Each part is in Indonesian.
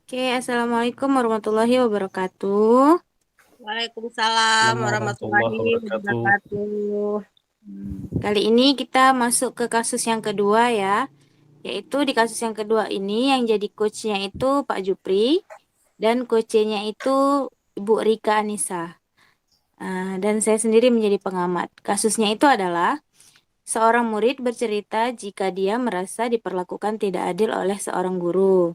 Oke, Assalamualaikum warahmatullahi wabarakatuh. Waalaikumsalam Assalamualaikum warahmatullahi warahmatullahi wabarakatuh. wabarakatuh. Kali ini kita masuk ke kasus yang kedua ya, yaitu di kasus yang kedua ini yang jadi coachnya itu Pak Jupri dan coachnya itu Ibu Rika Anissa. Dan saya sendiri menjadi pengamat. Kasusnya itu adalah seorang murid bercerita jika dia merasa diperlakukan tidak adil oleh seorang guru.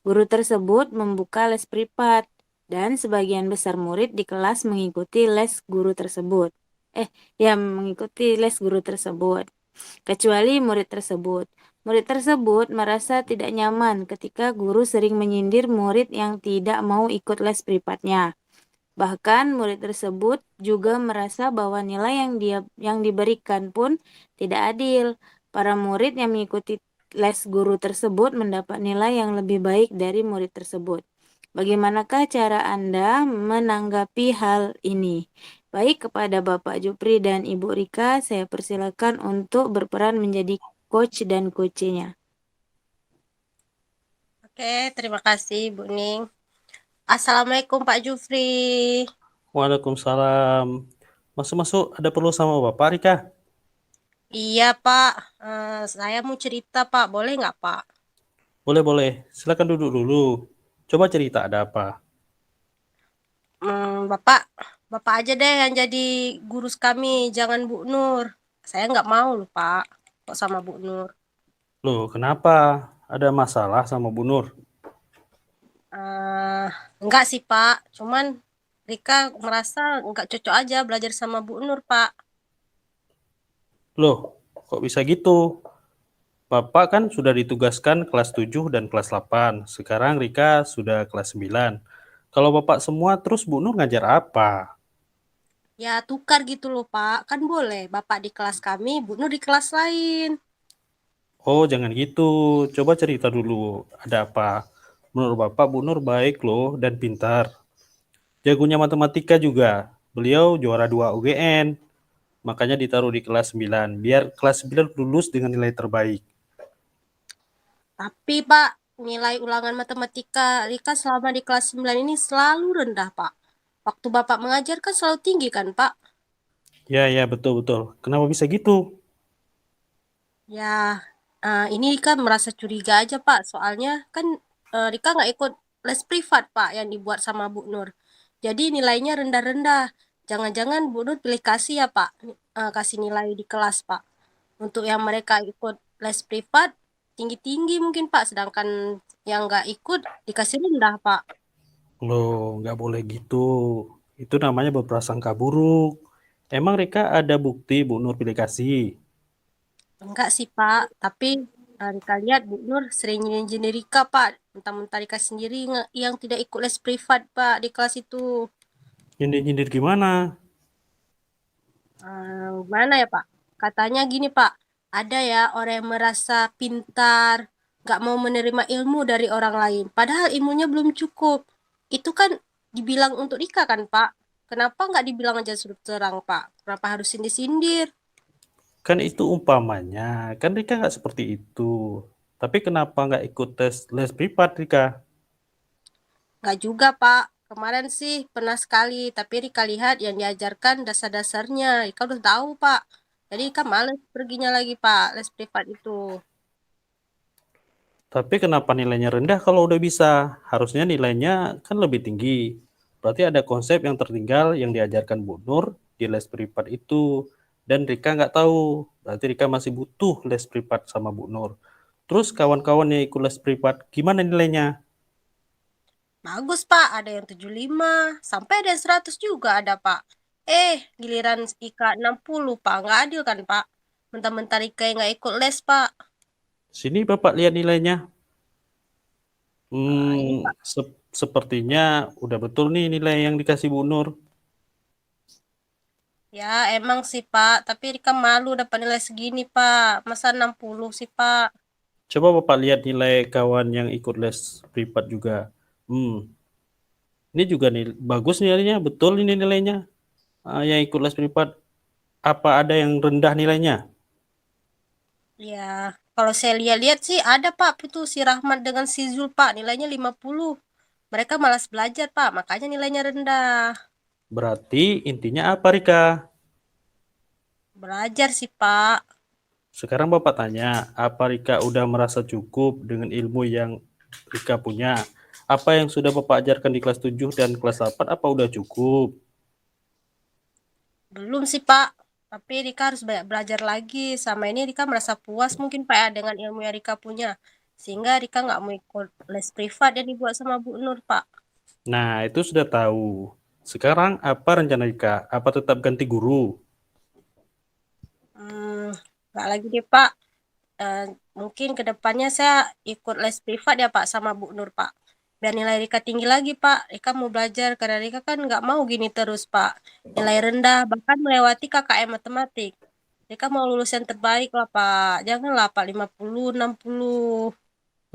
Guru tersebut membuka les privat dan sebagian besar murid di kelas mengikuti les guru tersebut. Mengikuti les guru tersebut, kecuali murid tersebut. Murid tersebut merasa tidak nyaman ketika guru sering menyindir murid yang tidak mau ikut les privatnya. Bahkan murid tersebut juga merasa bahwa nilai yang diberikan pun tidak adil. Para murid yang mengikuti les guru tersebut mendapat nilai yang lebih baik dari murid tersebut. Bagaimanakah cara Anda menanggapi hal ini? Baik, kepada Bapak Jupri dan Ibu Rika, saya persilakan untuk berperan menjadi coach dan coachnya. Oke, terima kasih Bu Ning. Assalamualaikum Pak Jufri. Waalaikumsalam. Masuk-masuk, ada perlu sama Bapak Rika? Iya Pak, saya mau cerita Pak, boleh nggak Pak? Boleh-boleh, silakan duduk dulu. Coba cerita ada apa? Bapak, Bapak aja deh yang jadi gurus kami, jangan Bu Nur. Saya nggak mau loh Pak, kok sama Bu Nur. Loh, kenapa? Ada masalah sama Bu Nur? Eh, Enggak sih Pak, cuman Rika merasa nggak cocok aja belajar sama Bu Nur Pak. Loh, kok bisa gitu? Bapak kan sudah ditugaskan kelas 7 dan kelas 8. Sekarang Rika sudah kelas 9. Kalau Bapak semua, terus Bu Nur ngajar apa? Ya tukar gitu loh Pak, kan boleh Bapak di kelas kami, Bu Nur di kelas lain. Oh, jangan gitu. Coba cerita dulu. Ada apa? Menurut Bapak, Bu Nur baik loh dan pintar. Jagonya matematika juga. Beliau juara 2 UGN. Makanya ditaruh di kelas 9. Biar kelas 9 lulus dengan nilai terbaik. Tapi Pak, nilai ulangan matematika Rika selama di kelas 9 ini selalu rendah Pak. Waktu Bapak mengajar kan selalu tinggi kan Pak? Ya, ya, betul-betul. Kenapa bisa gitu? Ya, ini Rika merasa curiga aja Pak. Soalnya kan Rika nggak ikut les privat Pak yang dibuat sama Bu Nur. Jadi nilainya rendah-rendah. Jangan-jangan Bu Nur pilih kasih ya Pak, kasih nilai di kelas Pak. Untuk yang mereka ikut les privat tinggi-tinggi mungkin Pak, sedangkan yang nggak ikut dikasih rendah Pak. Loh, nggak boleh gitu. Itu namanya berprasangka buruk. Emang Rika ada bukti Bu Nur pilih kasih? Enggak sih Pak, tapi Rika lihat Bu Nur sering nyindir Rika Pak. Mentang-mentang Rika sendiri yang tidak ikut les privat Pak di kelas itu. Nyindir-nyindir gimana? Gimana ya Pak? Katanya gini Pak, ada ya orang yang merasa pintar, nggak mau menerima ilmu dari orang lain. Padahal ilmunya belum cukup. Itu kan dibilang untuk Rika kan Pak? Kenapa nggak dibilang aja terus terang Pak? Kenapa harus sindir-sindir? Kan itu umpamanya. Kan Rika nggak seperti itu. Tapi kenapa nggak ikut tes les privat Rika? Nggak juga, Pak. Kemarin sih pernah sekali, tapi Rika lihat yang diajarkan dasar-dasarnya. Rika udah tahu, Pak. Jadi Rika males perginya lagi, Pak, les privat itu. Tapi kenapa nilainya rendah kalau udah bisa? Harusnya nilainya kan lebih tinggi. Berarti ada konsep yang tertinggal yang diajarkan Bu Nur di les privat itu. Dan Rika nggak tahu. Berarti Rika masih butuh les privat sama Bu Nur. Terus kawan-kawan yang ikut les privat, gimana nilainya? Bagus, Pak. Ada yang 75, sampai ada yang 100 juga ada, Pak. Giliran Ika 60, Pak. Nggak adil kan, Pak? Mentang-mentang Ika yang nggak ikut les, Pak. Sini Bapak lihat nilainya. Ini, Hmm, Pak. sepertinya udah betul nih nilai yang dikasih Bu Nur. Ya, emang sih, Pak. Tapi Rika malu dapat nilai segini, Pak. Masa 60 sih, Pak? Coba Bapak lihat nilai kawan yang ikut les privat juga. Hmm, ini juga nih bagus nilainya, betul ini nilainya. Yang ikut les privat, apa ada yang rendah nilainya? Ya, kalau saya lihat-lihat sih ada Pak, itu si Rahmat dengan si Zul Pak, nilainya 50. mereka malas belajar, Pak. Makanya nilainya rendah. Berarti intinya apa, Rika? Belajar sih, Pak. Sekarang Bapak tanya, apa Rika udah merasa cukup dengan ilmu yang Rika punya? Apa yang sudah Bapak ajarkan di kelas 7 dan kelas 8, apa udah cukup? Belum sih, Pak. Tapi Rika harus banyak belajar lagi. Sama ini Rika merasa puas mungkin, Pak, ya, dengan ilmu yang Rika punya. Sehingga Rika nggak mau ikut les privat yang dibuat sama Bu Nur, Pak. Nah, itu sudah tahu. Sekarang apa rencana Rika? Apa tetap ganti guru? Hmm, nggak lagi deh, Pak. Eh, Mungkin ke depannya saya ikut les privat ya, Pak, sama Bu Nur, Pak. Biar nilai Rika tinggi lagi, Pak. Rika mau belajar, karena Rika kan nggak mau gini terus, Pak. Nilai rendah, bahkan melewati KKM matematik. Rika mau lulus yang terbaik lah, Pak. Janganlah, Pak, 50, 60.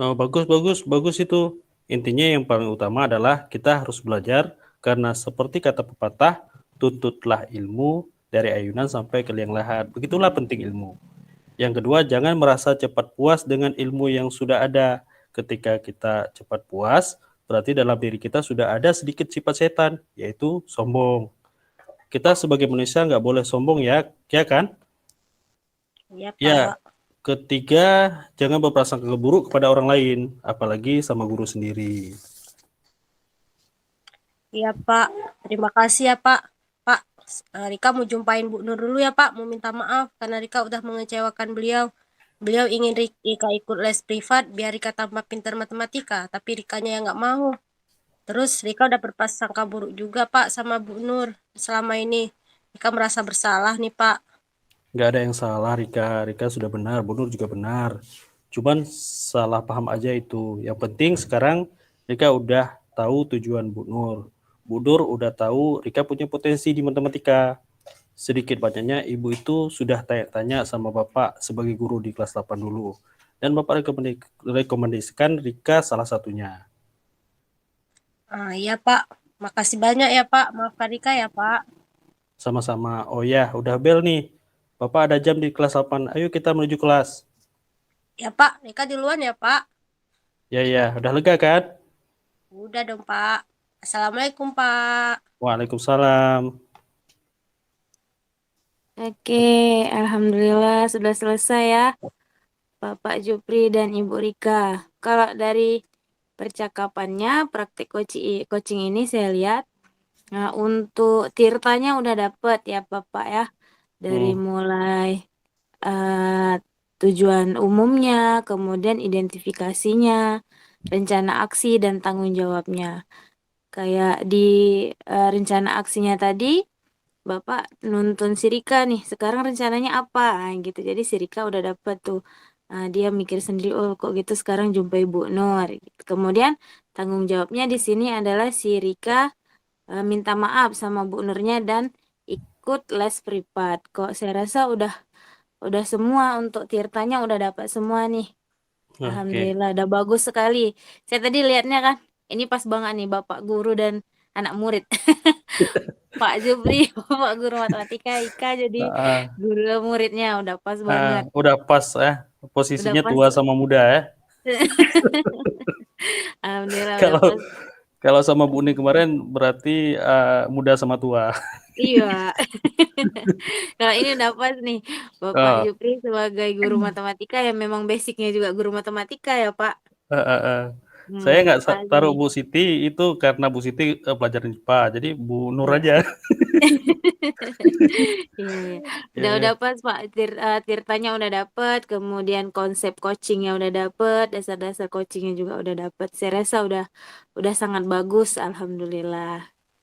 Oh, bagus, bagus, bagus itu. Intinya yang paling utama adalah kita harus belajar karena seperti kata pepatah, tuntutlah ilmu dari ayunan sampai ke liang lahat. Begitulah penting ilmu. Yang kedua, jangan merasa cepat puas dengan ilmu yang sudah ada. Ketika kita cepat puas, berarti dalam diri kita sudah ada sedikit sifat setan, yaitu sombong. Kita sebagai manusia nggak boleh sombong ya, ya kan? Iya, Ya, Pak. ketiga, jangan berprasangka buruk kepada orang lain, apalagi sama guru sendiri. Iya, Pak. Terima kasih ya, Pak. Pak, Rika mau jumpain Bu Nur dulu ya, Pak. Mau minta maaf karena Rika udah mengecewakan beliau. Beliau ingin Rika ikut les privat biar Rika tambah pintar matematika, tapi Rikanya yang nggak mau. Terus Rika udah berprasangka buruk juga, Pak, sama Bu Nur selama ini. Rika merasa bersalah nih, Pak. Nggak ada yang salah, Rika. Rika sudah benar, Bu Nur juga benar. Cuman salah paham aja itu. Yang penting sekarang Rika udah tahu tujuan Bu Nur. Bu Nur udah tahu Rika punya potensi di matematika. Sedikit banyaknya ibu itu sudah tanya-tanya sama Bapak sebagai guru di kelas 8 dulu. Dan Bapak rekomendasikan Rika salah satunya. Ah, iya, Pak. Makasih banyak ya, Pak. Maafkan Rika ya, Pak. Sama-sama. Oh ya, udah bel nih. Bapak ada jam di kelas 8. Ayo kita menuju kelas. Ya, Pak. Rika duluan ya, Pak. Ya, ya. Udah lega kan? Udah dong, Pak. Assalamualaikum, Pak. Waalaikumsalam. Oke, alhamdulillah sudah selesai ya, Bapak Jupri dan Ibu Rika. Kalau dari percakapannya, praktik coaching ini saya lihat, nah, untuk tirtanya udah dapet ya Bapak ya, dari Hmm. mulai eh, tujuan umumnya, kemudian identifikasinya, rencana aksi dan tanggung jawabnya. Kayak di rencana aksinya tadi, Bapak nuntun si Rika nih, sekarang rencananya apa? Nah, gitu. Jadi si Rika udah dapet tuh. Dia mikir sendiri, oh kok gitu sekarang jumpai Bu Nur. Gitu. Kemudian tanggung jawabnya di sini adalah si Rika minta maaf sama Bu Nurnya dan ikut les privat. Kok saya rasa udah semua untuk Tirtanya udah dapat semua nih. Oke. Alhamdulillah, udah bagus sekali. Saya tadi lihatnya kan, ini pas banget nih Bapak guru dan anak murid. Pak Jupri, Bapak guru matematika, Ika jadi Ah, guru muridnya udah pas banget. udah pas ya. Udah Posisinya pas. tua sama muda ya. Alhamdulillah udah Kalau pas. kalau sama Bu Uni kemarin berarti muda sama tua. Iya. Kalau ini udah pas nih. Bapak Oh, Jupri sebagai guru matematika yang memang basicnya juga guru matematika ya, Pak. eh, eh, eh. Saya nggak Pas taruh nih. Bu Siti itu karena Bu Siti pelajaran IPA. Jadi Bu Nur Iya. aja. Iya, iya. Ya, Udah ya. pas Pak. Tirtanya udah dapet, kemudian konsep coachingnya udah dapet, dasar-dasar coachingnya juga udah dapet. Saya rasa udah sangat bagus, alhamdulillah.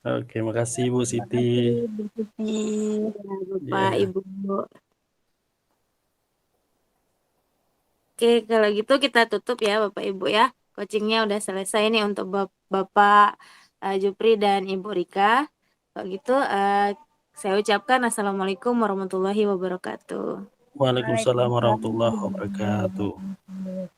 Oke, makasih Bu Terima Siti. kasih, Bu Siti. Ya, Bapak, Ya, Ibu. Oke, kalau gitu kita tutup ya Bapak Ibu ya. Coachingnya udah selesai nih untuk Bapak Jupri dan Ibu Rika. Kalau gitu saya ucapkan Assalamualaikum warahmatullahi wabarakatuh. Waalaikumsalam Waalaikumsalam warahmatullahi warahmatullahi wabarakatuh. wabarakatuh.